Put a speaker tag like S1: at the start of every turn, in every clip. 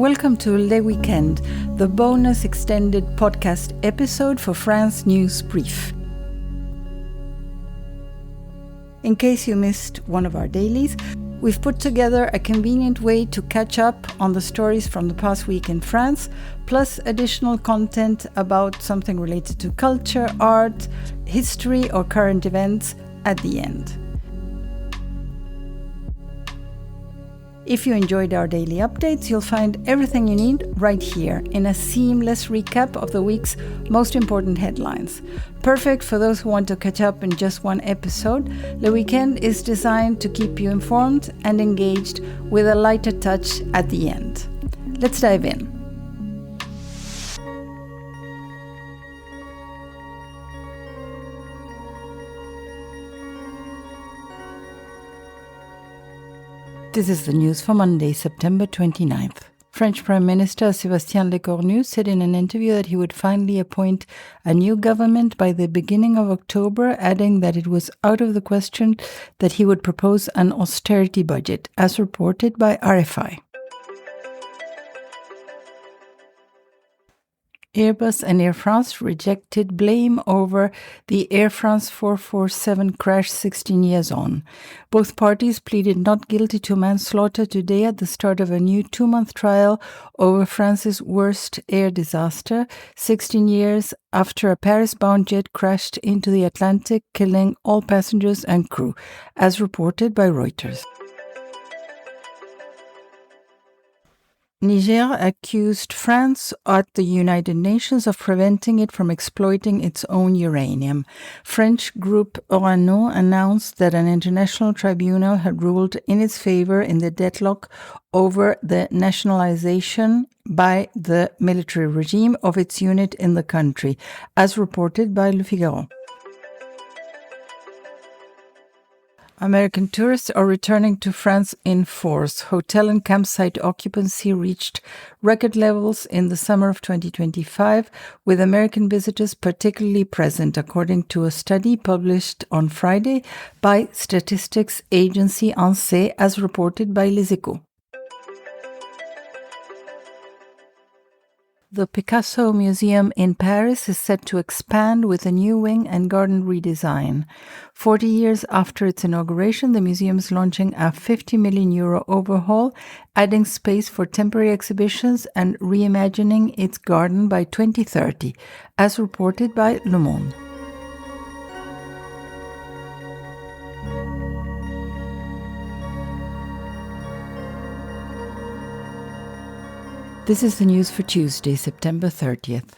S1: Welcome to Le Weekend, the bonus extended podcast episode for France News Brief. In case you missed one of our dailies, we've put together a convenient way to catch up on the stories from the past week in France, plus additional content about something related to culture, art, history, or current events at the end. If you enjoyed our daily updates, you'll find everything you need right here in a seamless recap of the week's most important headlines. Perfect for those who want to catch up in just one episode, Le Weekend is designed to keep you informed and engaged with a lighter touch at the end. Let's dive in. This is the news for Monday, September 29th. French Prime Minister Sébastien Lecornu said in an interview that he would finally appoint a new government by the beginning of October, adding that it was out of the question that he would propose an austerity budget, as reported by RFI. Airbus and Air France rejected blame over the Air France 447 crash 16 years on. Both parties pleaded not guilty to manslaughter today at the start of a new 2-month trial over France's worst air disaster, 16 years after a Paris-bound jet crashed into the Atlantic, killing all passengers and crew, as reported by Reuters. Niger accused France at the United Nations of preventing it from exploiting its own uranium. French group Orano announced that an international tribunal had ruled in its favor in the deadlock over the nationalization by the military regime of its unit in the country, as reported by Le Figaro. American tourists are returning to France in force. Hotel and campsite occupancy reached record levels in the summer of 2025, with American visitors particularly present, according to a study published on Friday by statistics agency ANSEE, as reported by Les Echos. The Picasso Museum in Paris is set to expand with a new wing and garden redesign. 40 years after its inauguration, the museum is launching a €50 million overhaul, adding space for temporary exhibitions and reimagining its garden by 2030, as reported by Le Monde. This is the news for Tuesday, September 30th.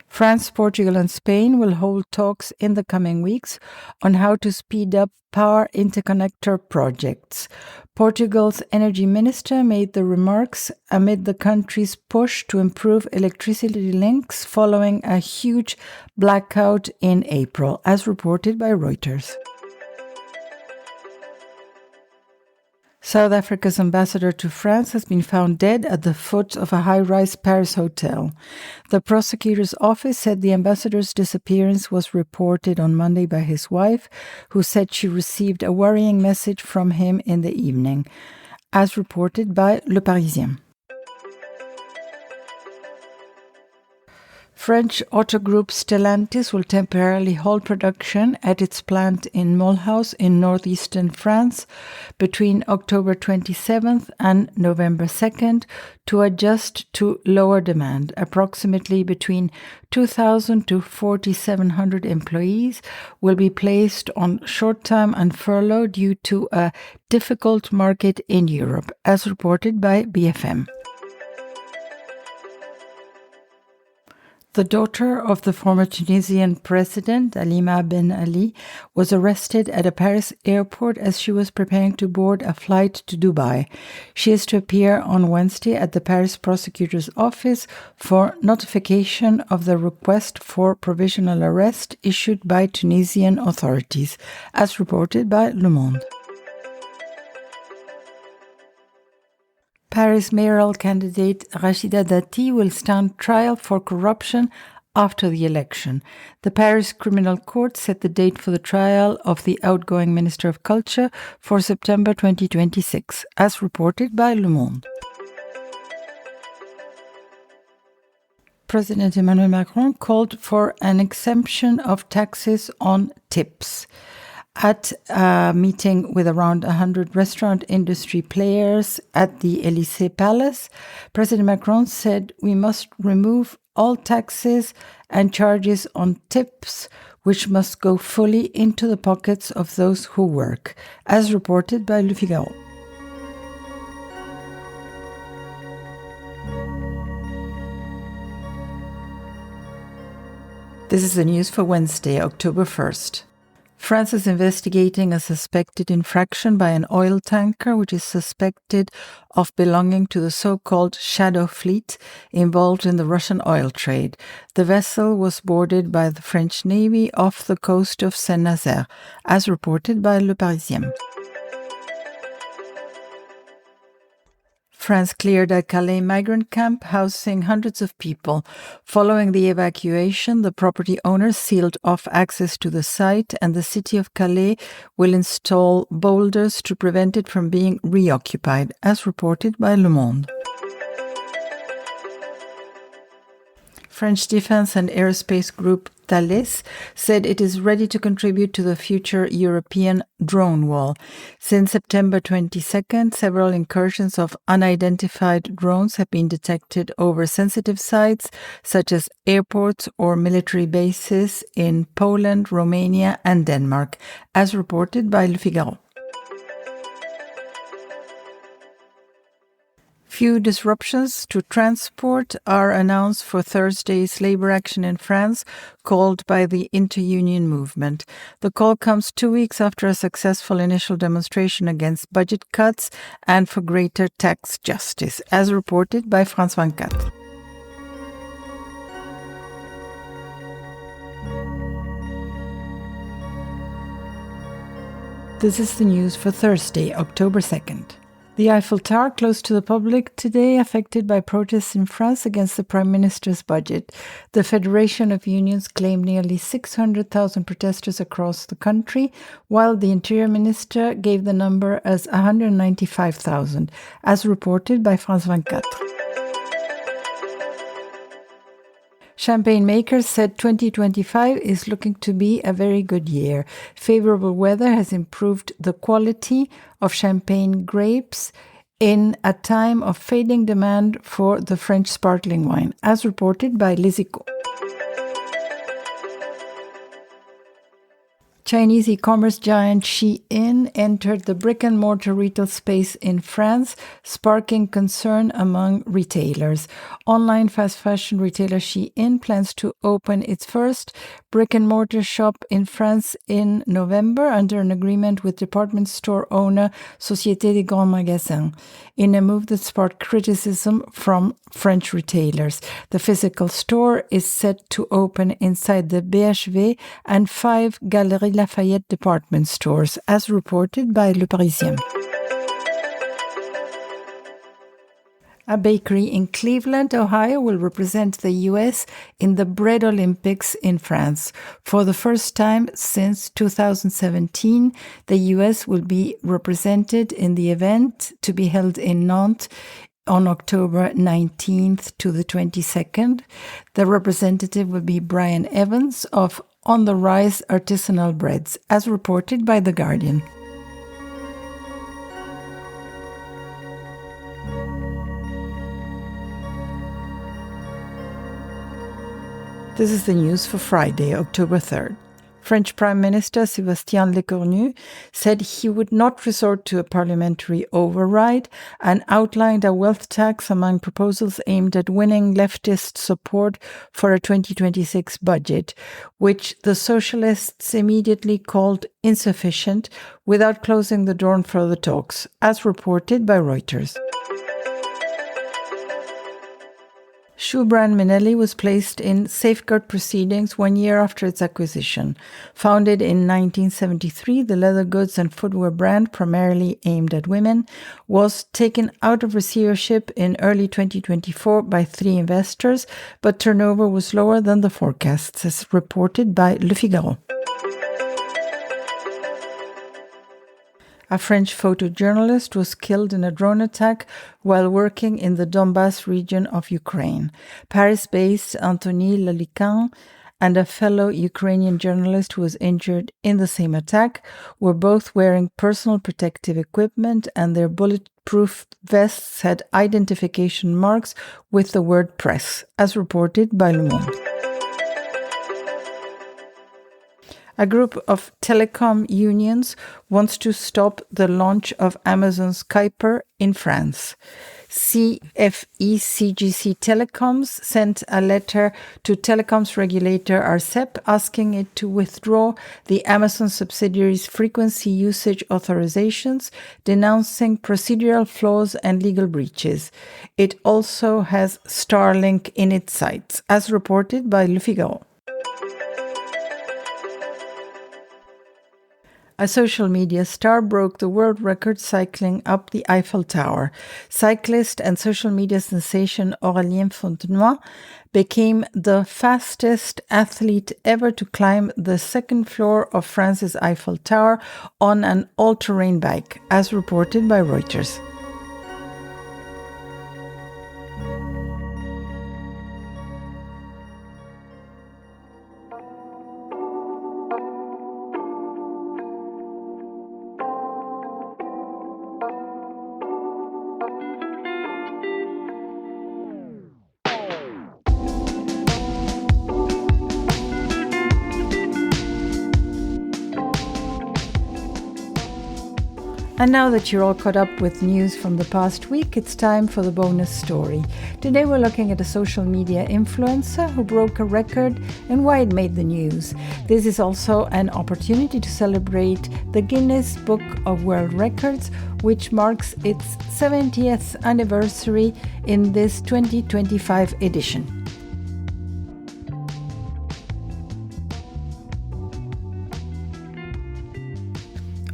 S1: France, Portugal and Spain will hold talks in the coming weeks on how to speed up power interconnector projects. Portugal's energy minister made the remarks amid the country's push to improve electricity links following a huge blackout in April, as reported by Reuters. South Africa's ambassador to France has been found dead at the foot of a high-rise Paris hotel. The prosecutor's office said the ambassador's disappearance was reported on Monday by his wife, who said she received a worrying message from him in the evening, as reported by Le Parisien. French auto group Stellantis will temporarily halt production at its plant in Mulhouse in northeastern France between October 27th and November 2nd to adjust to lower demand. Approximately between 2,000 to 4,700 employees will be placed on short-term and furlough due to a difficult market in Europe, as reported by BFM. The daughter of the former Tunisian president, Halima Ben Ali, was arrested at a Paris airport as she was preparing to board a flight to Dubai. She is to appear on Wednesday at the Paris prosecutor's office for notification of the request for provisional arrest issued by Tunisian authorities, as reported by Le Monde. Paris mayoral candidate Rachida Dati will stand trial for corruption after the election. The Paris Criminal Court set the date for the trial of the outgoing Minister of Culture for September 2026, as reported by Le Monde. President Emmanuel Macron called for an exemption of taxes on tips. At a meeting with around 100 restaurant industry players at the Élysée Palace, President Macron said we must remove all taxes and charges on tips, which must go fully into the pockets of those who work, as reported by Le Figaro. This is the news for Wednesday, October 1st. France is investigating a suspected infraction by an oil tanker which is suspected of belonging to the so-called Shadow Fleet involved in the Russian oil trade. The vessel was boarded by the French Navy off the coast of Saint-Nazaire, as reported by Le Parisien. France cleared a Calais migrant camp housing hundreds of people. Following the evacuation, the property owners sealed off access to the site, and the city of Calais will install boulders to prevent it from being reoccupied, as reported by Le Monde. French defense and aerospace group Thales said it is ready to contribute to the future European drone wall. Since September 22nd, several incursions of unidentified drones have been detected over sensitive sites such as airports or military bases in Poland, Romania, and Denmark, as reported by Le Figaro. Few disruptions to transport are announced for Thursday's labor action in France, called by the inter-union movement. The call comes 2 weeks after a successful initial demonstration against budget cuts and for greater tax justice, as reported by France 24. This is the news for Thursday, October 2nd. The Eiffel Tower closed to the public today, affected by protests in France against the Prime Minister's budget. The Federation of Unions claimed nearly 600,000 protesters across the country, while the Interior Minister gave the number as 195,000, as reported by France 24. Champagne makers said 2025 is looking to be a very good year. Favorable weather has improved the quality of champagne grapes in a time of fading demand for the French sparkling wine, as reported by Les Echos. Chinese e-commerce giant Shein entered the brick-and-mortar retail space in France, sparking concern among retailers. Online fast fashion retailer Shein plans to open its first brick-and-mortar shop in France in November under an agreement with department store owner Société des Grands Magasins, in a move that sparked criticism from French retailers. The physical store is set to open inside the BHV and 5 Galeries Lafayette department stores, as reported by Le Parisien. A bakery in Cleveland, Ohio, will represent the U.S. in the Bread Olympics in France. For the first time since 2017, the U.S. will be represented in the event to be held in Nantes on October 19th to the 22nd. The representative will be Brian Evans of On the Rise Artisanal Breads, as reported by The Guardian. This is the news for Friday, October 3rd. French Prime Minister Sébastien Lecornu said he would not resort to a parliamentary override and outlined a wealth tax among proposals aimed at winning leftist support for a 2026 budget, which the socialists immediately called insufficient, without closing the door on further talks, as reported by Reuters. Shoe brand Minelli was placed in safeguard proceedings 1 year after its acquisition. Founded in 1973, the leather goods and footwear brand, primarily aimed at women, was taken out of receivership in early 2024 by 3 investors, but turnover was lower than the forecasts, as reported by Le Figaro. A French photojournalist was killed in a drone attack while working in the Donbass region of Ukraine. Paris-based Anthony Lalican and a fellow Ukrainian journalist who was injured in the same attack were both wearing personal protective equipment, and their bulletproof vests had identification marks with the word press, as reported by Le Monde. A group of telecom unions wants to stop the launch of Amazon's Kuiper in France. CFE-CGC Telecoms sent a letter to telecoms regulator ARCEP asking it to withdraw the Amazon subsidiary's frequency usage authorizations, denouncing procedural flaws and legal breaches. It also has Starlink in its sights, as reported by Le Figaro. A social media star broke the world record cycling up the Eiffel Tower. Cyclist and social media sensation Aurélien Fontenoy became the fastest athlete ever to climb the second floor of France's Eiffel Tower on an all-terrain bike, as reported by Reuters. And now that you're all caught up with news from the past week, it's time for the bonus story. Today we're looking at a social media influencer who broke a record and why it made the news. This is also an opportunity to celebrate the Guinness Book of World Records, which marks its 70th anniversary in this 2025 edition.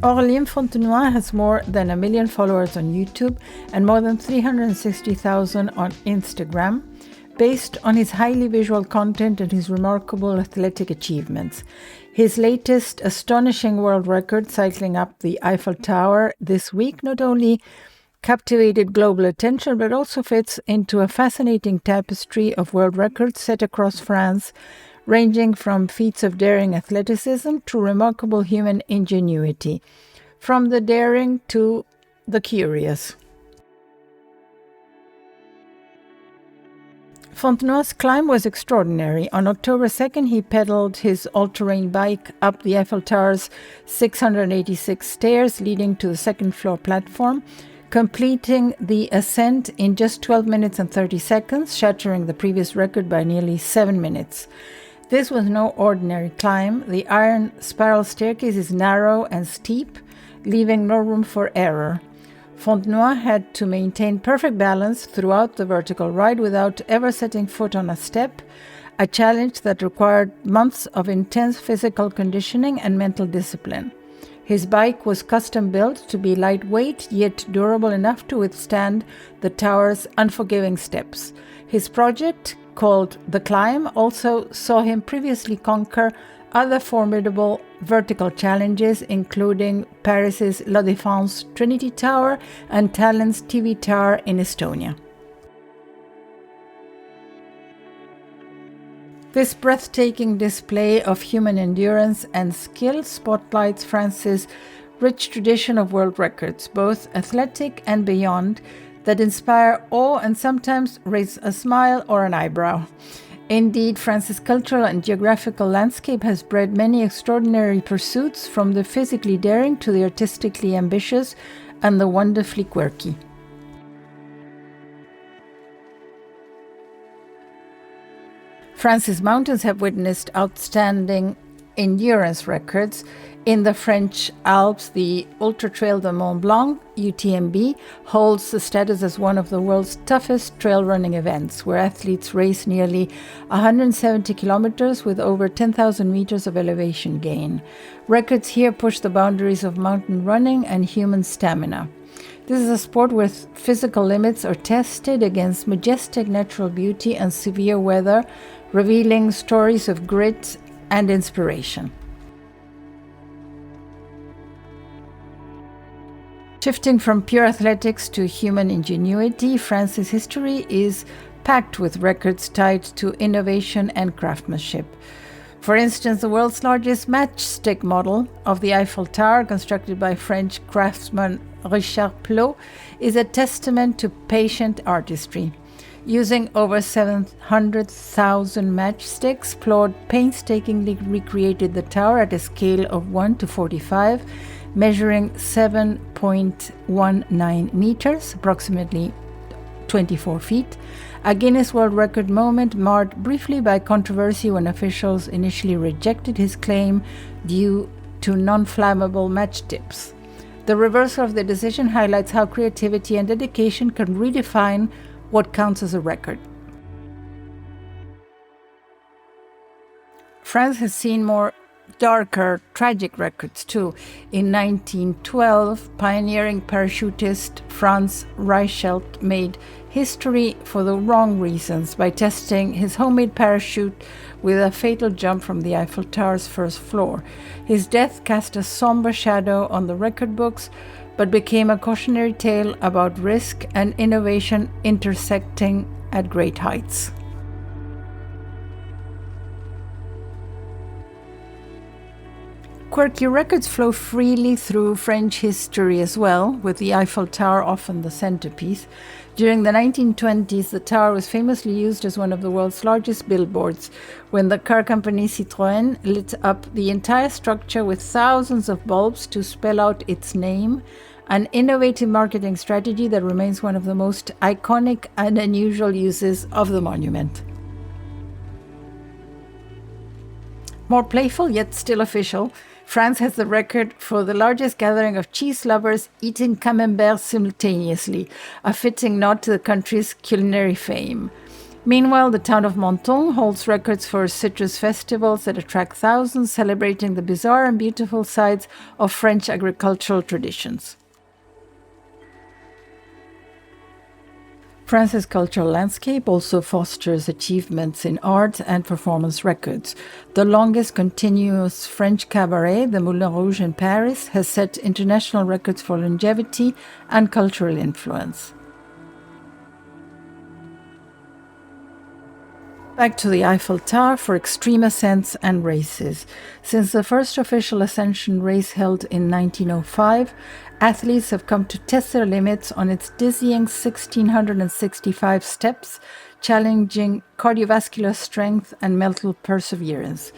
S1: Aurélien Fontenoy has more than 1 million followers on YouTube and more than 360,000 on Instagram, based on his highly visual content and his remarkable athletic achievements. His latest astonishing world record, cycling up the Eiffel Tower this week, not only captivated global attention, but also fits into a fascinating tapestry of world records set across France, ranging from feats of daring athleticism to remarkable human ingenuity, from the daring to the curious. Fontenoy's climb was extraordinary. On October 2nd, he pedaled his all-terrain bike up the Eiffel Tower's 686 stairs leading to the second floor platform, completing the ascent in just 12 minutes and 30 seconds, shattering the previous record by nearly 7 minutes. This was no ordinary climb. The iron spiral staircase is narrow and steep, leaving no room for error. Fontenoy had to maintain perfect balance throughout the vertical ride without ever setting foot on a step, a challenge that required months of intense physical conditioning and mental discipline. His bike was custom-built to be lightweight yet durable enough to withstand the tower's unforgiving steps. His project, called The Climb, also saw him previously conquer other formidable vertical challenges, including Paris's La Défense Trinity Tower and Tallinn's TV Tower in Estonia. This breathtaking display of human endurance and skill spotlights France's rich tradition of world records, both athletic and beyond, that inspire awe and sometimes raise a smile or an eyebrow. Indeed, France's cultural and geographical landscape has bred many extraordinary pursuits, from the physically daring to the artistically ambitious and the wonderfully quirky. France's mountains have witnessed outstanding endurance records. In the French Alps, the Ultra Trail de Mont Blanc, UTMB, holds the status as one of the world's toughest trail running events, where athletes race nearly 170 kilometers with over 10,000 meters of elevation gain. Records here push the boundaries of mountain running and human stamina. This is a sport where physical limits are tested against majestic natural beauty and severe weather, revealing stories of grit and inspiration. Shifting from pure athletics to human ingenuity, France's history is packed with records tied to innovation and craftsmanship. For instance, the world's largest matchstick model of the Eiffel Tower, constructed by French craftsman Richard Plot, is a testament to patient artistry. Using over 700,000 matchsticks, Plot painstakingly recreated the tower at a scale of 1 to 45, measuring 7.19 meters, approximately 24 feet, a Guinness World Record moment marred briefly by controversy when officials initially rejected his claim due to non-flammable match tips. The reversal of the decision highlights how creativity and dedication can redefine what counts as a record. France has seen more darker, tragic records too. In 1912, pioneering parachutist Franz Reichelt made history for the wrong reasons by testing his homemade parachute with a fatal jump from the Eiffel Tower's first floor. His death cast a somber shadow on the record books, but became a cautionary tale about risk and innovation intersecting at great heights. Quirky records flow freely through French history as well, with the Eiffel Tower often the centerpiece. During the 1920s, the tower was famously used as one of the world's largest billboards, when the car company Citroën lit up the entire structure with thousands of bulbs to spell out its name, an innovative marketing strategy that remains one of the most iconic and unusual uses of the monument. More playful, yet still official, France has the record for the largest gathering of cheese lovers eating camembert simultaneously, a fitting nod to the country's culinary fame. Meanwhile, the town of Menton holds records for citrus festivals that attract thousands, celebrating the bizarre and beautiful sides of French agricultural traditions. France's cultural landscape also fosters achievements in art and performance records. The longest continuous French cabaret, the Moulin Rouge in Paris, has set international records for longevity and cultural influence. Back to the Eiffel Tower for extreme ascents and races. Since the first official ascension race held in 1905, athletes have come to test their limits on its dizzying 1,665 steps, challenging cardiovascular strength and mental perseverance.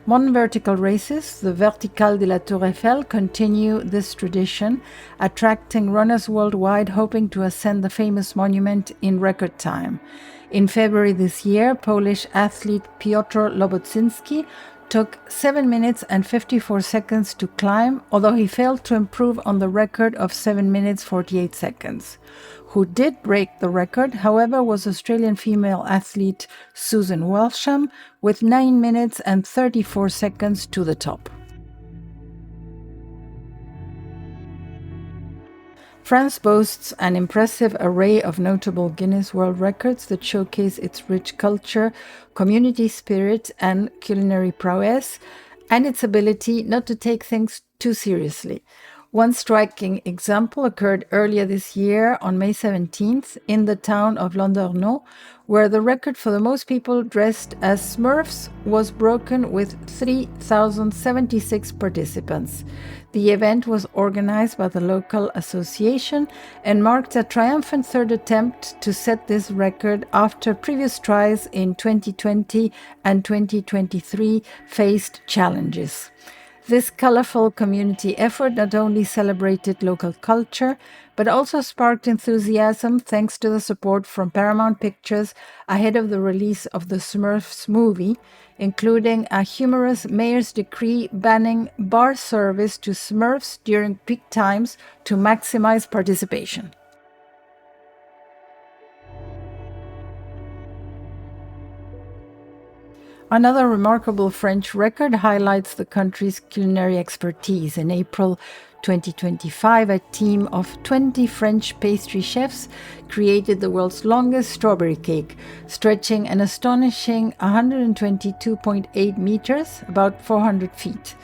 S1: Modern vertical races, the Verticale de la Tour Eiffel, continue this tradition, attracting runners worldwide hoping to ascend the famous monument in record time. In February this year, Polish athlete Piotr Lobotzinski took 7 minutes and 54 seconds to climb, although he failed to improve on the record of 7 minutes 48 seconds. Who did break the record, however, was Australian female athlete Susan Welsham with 9 minutes and 34 seconds to the top. France boasts an impressive array of notable Guinness World Records that showcase its rich culture, community spirit, and culinary prowess, and its ability not to take things too seriously. One striking example occurred earlier this year on May 17th in the town of Landerneau, where the record for the most people dressed as Smurfs was broken with 3,076 participants. The event was organized by the local association and marked a triumphant third attempt to set this record after previous tries in 2020 and 2023 faced challenges. This colorful community effort not only celebrated local culture, but also sparked enthusiasm thanks to the support from Paramount Pictures ahead of the release of the Smurfs movie, including a humorous mayor's decree banning bar service to Smurfs during peak times to maximize participation. Another remarkable French record highlights the country's culinary expertise. In April 2025, a team of 20 French pastry chefs created the world's longest strawberry cake, stretching an astonishing 122.8 meters, about 400 feet.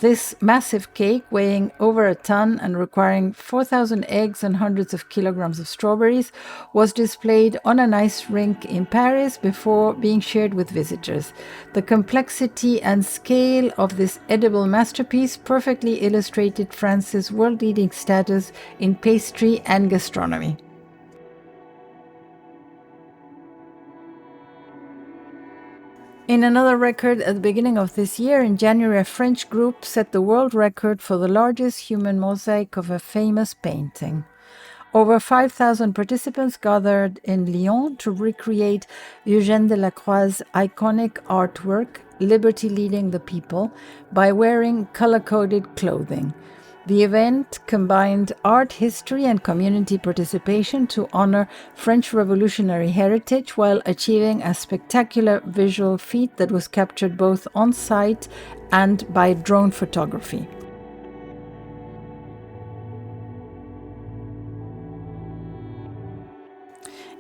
S1: This massive cake, weighing over a ton and requiring 4,000 eggs and hundreds of kilograms of strawberries, was displayed on an ice rink in Paris before being shared with visitors. The complexity and scale of this edible masterpiece perfectly illustrated France's world-leading status in pastry and gastronomy. In another record at the beginning of this year, in January, a French group set the world record for the largest human mosaic of a famous painting. Over 5,000 participants gathered in Lyon to recreate Eugène Delacroix's iconic artwork, Liberty Leading the People, by wearing color-coded clothing. The event combined art history and community participation to honor French revolutionary heritage while achieving a spectacular visual feat that was captured both on site and by drone photography.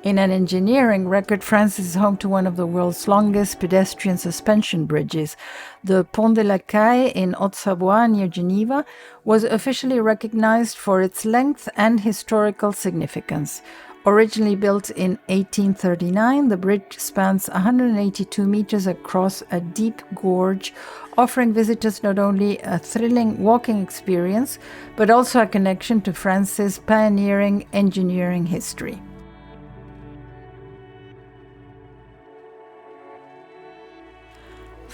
S1: In an engineering record, France is home to one of the world's longest pedestrian suspension bridges. The Pont de Decay in Haute-Savoie near Geneva was officially recognized for its length and historical significance. Originally built in 1839, the bridge spans 182 meters across a deep gorge, offering visitors not only a thrilling walking experience, but also a connection to France's pioneering engineering history.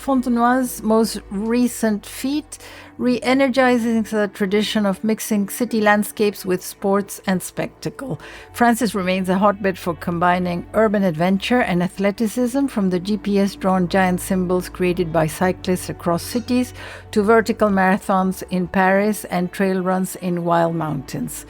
S1: Fontenoy's most recent feat re-energizing the tradition of mixing city landscapes with sports and spectacle. France remains a hotbed for combining urban adventure and athleticism, from the GPS-drawn giant symbols created by cyclists across cities to vertical marathons in Paris and trail runs in wild mountains.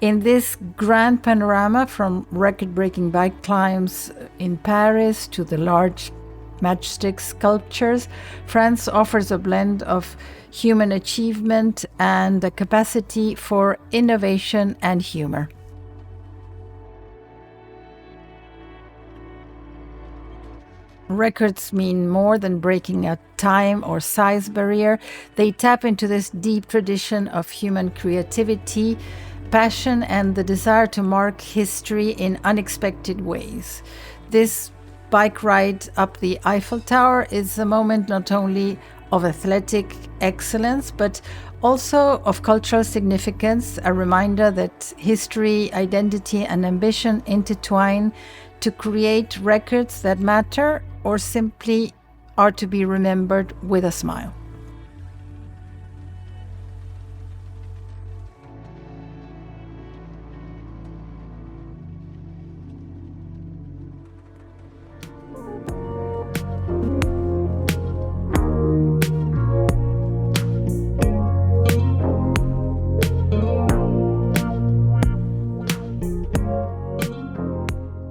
S1: In this grand panorama, from record-breaking bike climbs in Paris to the large matchstick sculptures, France offers a blend of human achievement and a capacity for innovation and humor. Records mean more than breaking a time or size barrier. They tap into this deep tradition of human creativity, passion, and the desire to mark history in unexpected ways. This bike ride up the Eiffel Tower is a moment not only of athletic excellence, but also of cultural significance, a reminder that history, identity, and ambition intertwine to create records that matter or simply are to be remembered with a smile.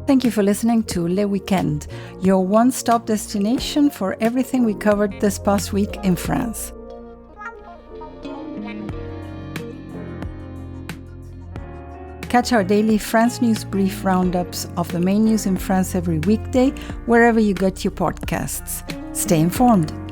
S1: Thank you for listening to Le Weekend, your one-stop destination for everything we covered this past week in France. Catch our daily France News Brief roundups of the main news in France every weekday, wherever you get your podcasts. Stay informed.